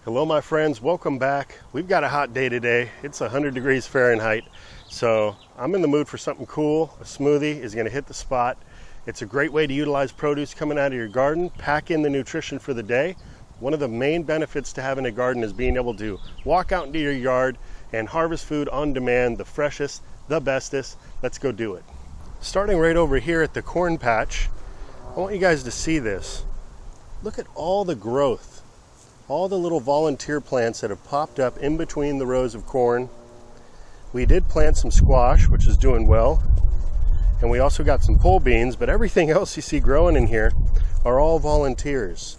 Hello my friends, welcome back. We've got a hot day today. It's 100 degrees Fahrenheit. So I'm in the mood for something cool. A smoothie is gonna hit the spot. It's a great way to utilize produce coming out of your garden, pack in the nutrition for the day. One of the main benefits to having a garden is being able to walk out into your yard and harvest food on demand, the freshest, the bestest. Let's go do it. Starting right over here at the corn patch, I want you guys to see this. Look at all the growth. All the little volunteer plants that have popped up in between the rows of corn. We did plant some squash, which is doing well. And we also got some pole beans, but everything else you see growing in here are all volunteers.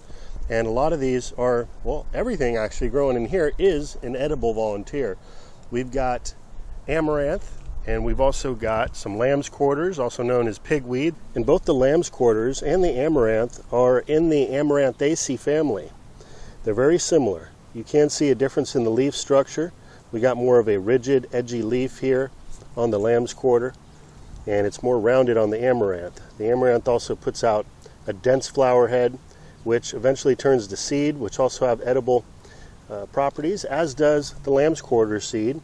And a lot of these are, well, everything actually growing in here is an edible volunteer. We've got amaranth, and we've also got some lamb's quarters, also known as pigweed. And both the lamb's quarters and the amaranth are in the Amaranthaceae family. They're very similar. You can see a difference in the leaf structure. We got more of a rigid, edgy leaf here on the lamb's quarter, and it's more rounded on the amaranth. The amaranth also puts out a dense flower head, which eventually turns to seed, which also have edible properties, as does the lamb's quarter seed.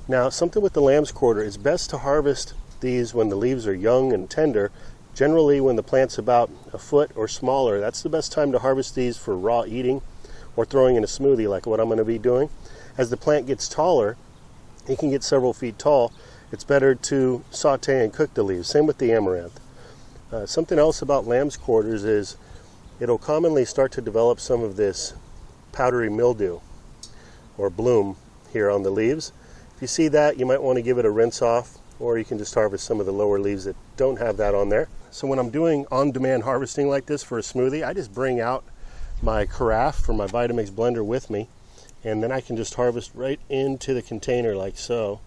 Now, something with the lamb's quarter, it's best to harvest these when the leaves are young and tender. Generally, when the plant's about a foot or smaller, that's the best time to harvest these for raw eating or throwing in a smoothie like what I'm going to be doing. As the plant gets taller, it can get several feet tall, it's better to saute and cook the leaves. Same with the amaranth. Something else about lamb's quarters is it'll commonly start to develop some of this powdery mildew or bloom here on the leaves. If you see that, you might want to give it a rinse off, or you can just harvest some of the lower leaves that don't have that on there. So when I'm doing on-demand harvesting like this for a smoothie, I just bring out my carafe for my Vitamix blender with me, and then I can just harvest right into the container like so.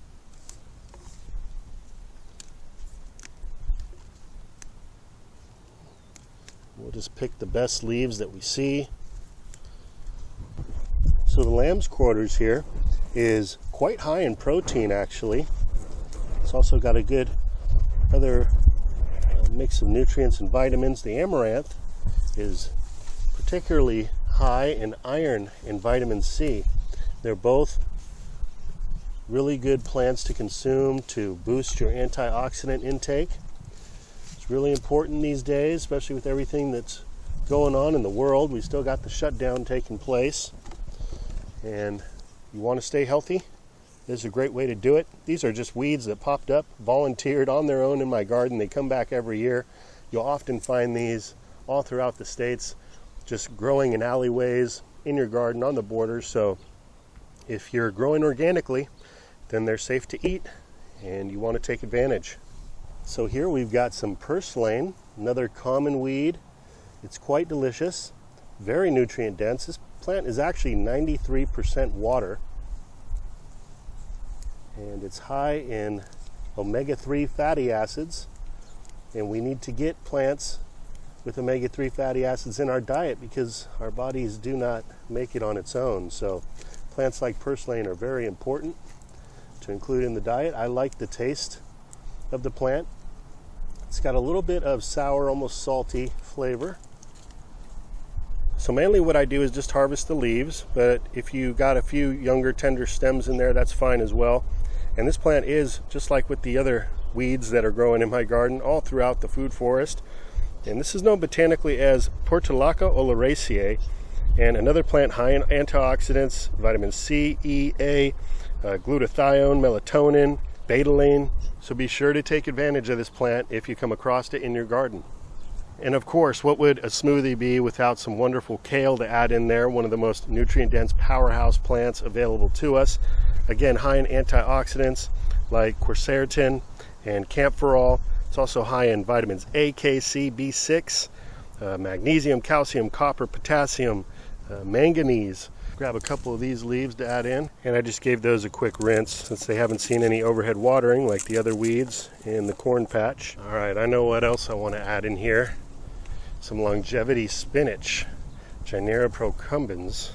We'll just pick the best leaves that we see. So the lamb's quarters here is quite high in protein actually. It's also got a good other mix of nutrients and vitamins. The amaranth is particularly high in iron and vitamin C. They're both really good plants to consume to boost your antioxidant intake. It's really important these days, especially with everything that's going on in the world. We still got the shutdown taking place, and you want to stay healthy, this is a great way to do it. These are just weeds that popped up, volunteered on their own in my garden. They come back every year. You'll often find these all throughout the states, just growing in alleyways, in your garden, on the borders. So if you're growing organically, then they're safe to eat and you want to take advantage. So here we've got some purslane, another common weed. It's quite delicious, very nutrient dense. This plant is actually 93% water, and it's high in omega-3 fatty acids, and we need to get plants with omega-3 fatty acids in our diet because our bodies do not make it on its own. So plants like purslane are very important to include in the diet. I like the taste of the plant. It's got a little bit of sour, almost salty flavor. So mainly what I do is just harvest the leaves, but if you got a few younger tender stems in there, that's fine as well. And this plant is just like with the other weeds that are growing in my garden all throughout the food forest. And this is known botanically as Portulaca oleracea, and another plant high in antioxidants, vitamin C, E, A, glutathione, melatonin, betalain. So be sure to take advantage of this plant if you come across it in your garden. And of course, what would a smoothie be without some wonderful kale to add in there, one of the most nutrient-dense powerhouse plants available to us. Again, high in antioxidants like quercetin and camphorol. It's also high in vitamins A, K, C, B6, magnesium, calcium, copper, potassium, manganese. Grab a couple of these leaves to add in, and I just gave those a quick rinse since they haven't seen any overhead watering like the other weeds in the corn patch. All right, I know what else I want to add in here. Some longevity spinach, Gynera procumbens.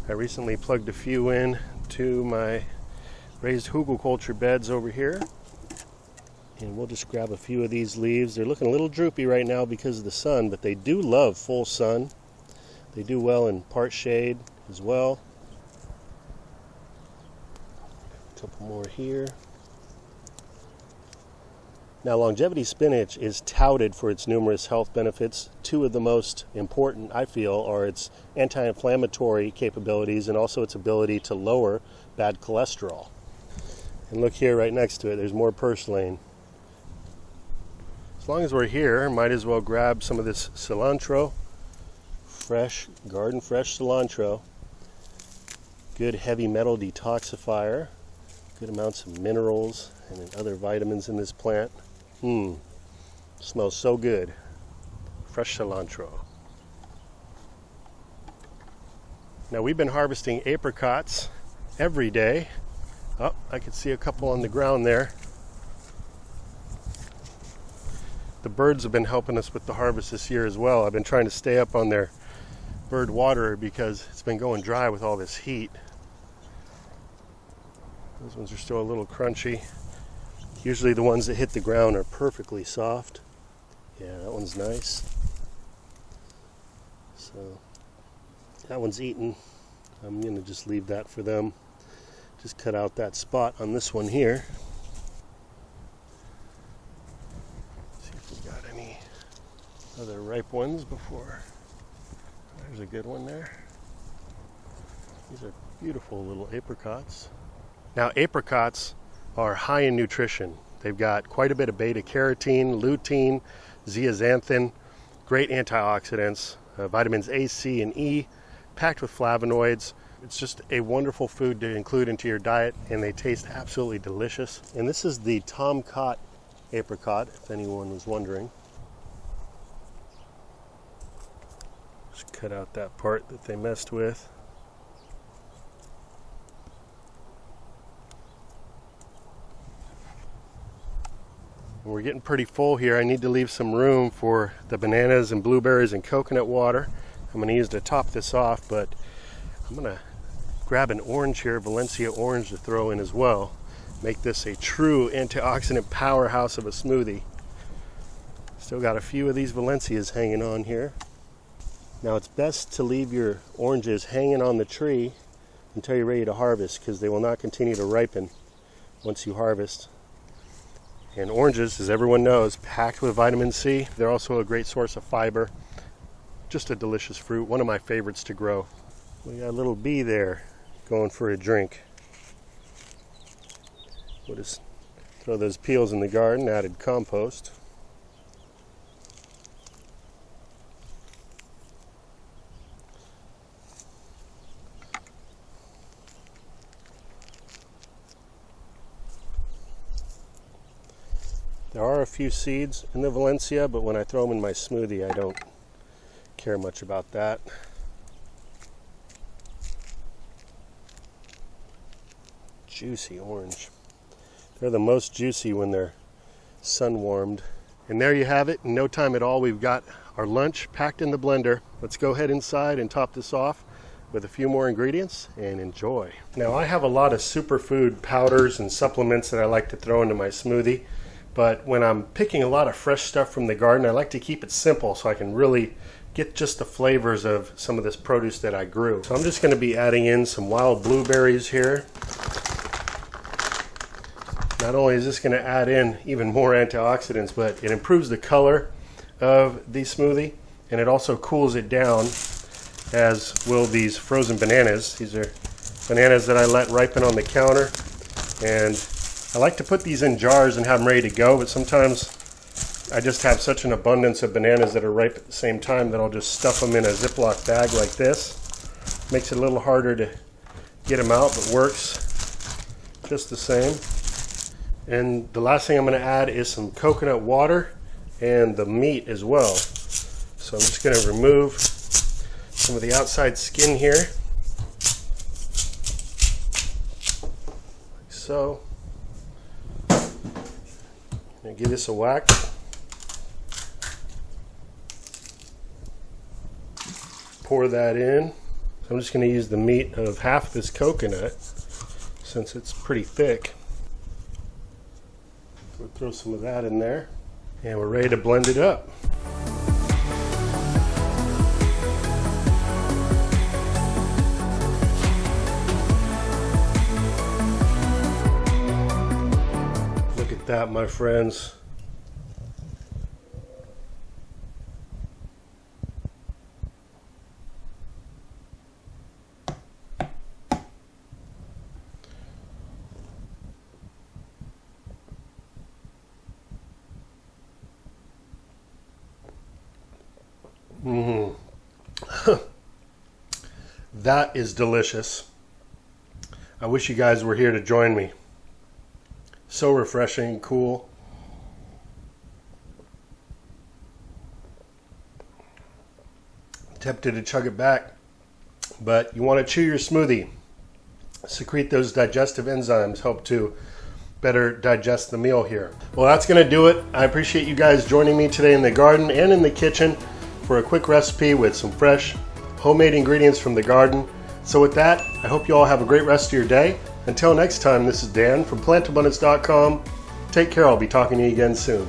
I recently plugged a few in to my raised hugelkultur beds over here. And we'll just grab a few of these leaves. They're looking a little droopy right now because of the sun, but they do love full sun. They do well in part shade as well. A couple more here. Now, longevity spinach is touted for its numerous health benefits. Two of the most important, I feel, are its anti-inflammatory capabilities and also its ability to lower bad cholesterol. And look here right next to it, there's more purslane. As long as we're here, might as well grab some of this cilantro. Fresh, garden fresh cilantro. Good heavy metal detoxifier. Good amounts of minerals and other vitamins in this plant. Smells so good. Fresh cilantro. Now, we've been harvesting apricots every day. Oh, I can see a couple on the ground there. The birds have been helping us with the harvest this year as well. I've been trying to stay up on their bird water because it's been going dry with all this heat. Those ones are still a little crunchy. Usually the ones that hit the ground are perfectly soft. Yeah, that one's nice. So that one's eaten. I'm going to just leave that for them. Just cut out that spot on this one here. See if we got any other ripe ones before. There's a good one there. These are beautiful little apricots. Now, apricots are high in nutrition. They've got quite a bit of beta carotene, lutein, zeaxanthin, great antioxidants, vitamins A, C, and E, packed with flavonoids. It's just a wonderful food to include into your diet, and they taste absolutely delicious. And this is the tomcat apricot, if anyone was wondering. Just cut out that part that they messed with. We're getting pretty full here. I need to leave some room for the bananas and blueberries and coconut water. I'm going to use to top this off, but I'm going to grab an orange here, Valencia orange, to throw in as well. Make this a true antioxidant powerhouse of a smoothie. Still got a few of these Valencias hanging on here. Now, it's best to leave your oranges hanging on the tree until you're ready to harvest, because they will not continue to ripen once you harvest. And oranges, as everyone knows, packed with vitamin C. They're also a great source of fiber. Just a delicious fruit, one of my favorites to grow. We got a little bee there going for a drink. We'll just throw those peels in the garden, added compost. There are a few seeds in the Valencia, but when I throw them in my smoothie, I don't care much about that. Juicy orange. They're the most juicy when they're sun warmed. And there you have it. In no time at all, we've got our lunch packed in the blender. Let's go ahead inside and top this off with a few more ingredients and enjoy. Now, I have a lot of superfood powders and supplements that I like to throw into my smoothie. But when I'm picking a lot of fresh stuff from the garden, I like to keep it simple so I can really get just the flavors of some of this produce that I grew. So I'm just going to be adding in some wild blueberries here. Not only is this going to add in even more antioxidants, but it improves the color of the smoothie, and it also cools it down, as will these frozen bananas. These are bananas that I let ripen on the counter, and I like to put these in jars and have them ready to go, but sometimes I just have such an abundance of bananas that are ripe at the same time that I'll just stuff them in a Ziploc bag like this. Makes it a little harder to get them out, but works just the same. And the last thing I'm going to add is some coconut water and the meat as well. So I'm just going to remove some of the outside skin here, like so. I'm going to give this a whack. Pour that in. So I'm just going to use the meat of half this coconut since it's pretty thick. We'll throw some of that in there, and we're ready to blend it up. that, my friends. That is delicious. I wish you guys were here to join me. So refreshing, cool. Tempted to chug it back, but you want to chew your smoothie. Secrete those digestive enzymes, help to better digest the meal here. Well, that's going to do it. I appreciate you guys joining me today in the garden and in the kitchen for a quick recipe with some fresh homemade ingredients from the garden. So with that, I hope you all have a great rest of your day. Until next time, this is Dan from plantabundance.com. Take care. I'll be talking to you again soon.